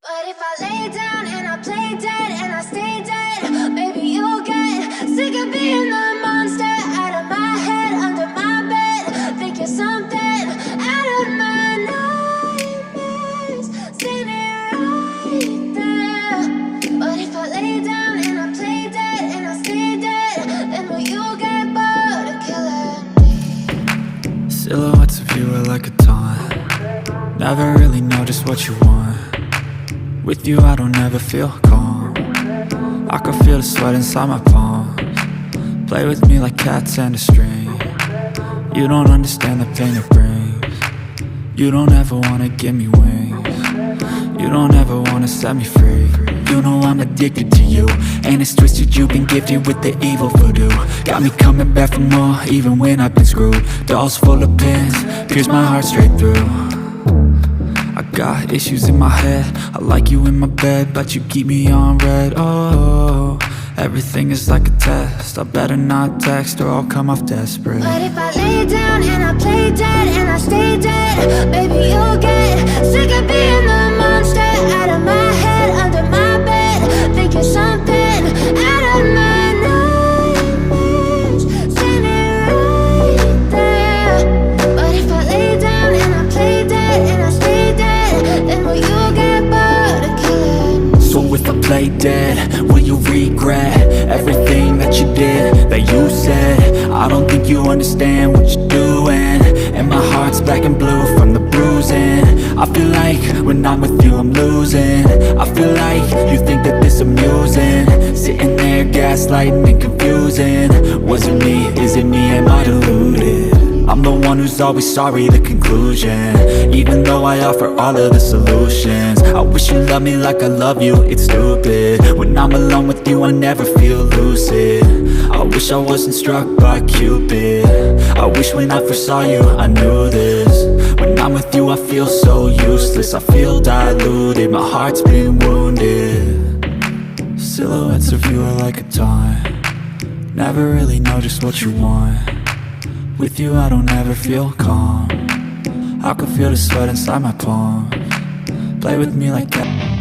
But if I lay down and I play dead and I stay dead, maybe you'll get sick of being the monster out of my head, under my bed. Think you're something out of my nightmares, standing right there. But if I lay down and I play dead and I stay dead, then will you get bored of killing me? Silhouettes of you are like a taunt. Never really know just what you want. With you I don't ever feel calm. I can feel the sweat inside my palms. Play with me like cats and a string. You don't understand the pain it brings. You don't ever wanna give me wings. You don't ever wanna set me free. You know I'm addicted to you, and it's twisted, you've been gifted with the evil voodoo. Got me coming back for more, even when I've been screwed. Dolls full of pins, pierce my heart straight through. I got issues in my head, I like you in my bed, but you keep me on red. Oh, everything is like a test. I better not text or I'll come off desperate. But if I lay down and I play dead and I stay dead, maybe you'll get sick of being the monster out of my head, under my bed. Think you're something out of my nightmares, standing right there. But if I lay down and I play dead and I stay dead, then will you get bored of killing me? So if I play dead, will you regret everything that you did, that you said? I don't think you understand what you're doing, and my heart's black and blue from the bruising. I feel like when I'm with you I'm losing. I feel like you think that this amusing, sitting there gaslighting and confusing. Was it me? Is it me? Am I deluded? I'm the one who's always sorry, the conclusion, even though I offer all of the solutions. I wish you loved me like I love you, it's stupid. When I'm alone with you I never feel lucid. I wish I wasn't struck by Cupid. I wish when I first saw you I knew this. When I'm with you I feel so useless, I feel diluted, my heart's been wounded. Silhouettes of you are like a taunt. Never really know just what you want. With you I don't ever feel calm. I can feel the sweat inside my palms. Play with me like that.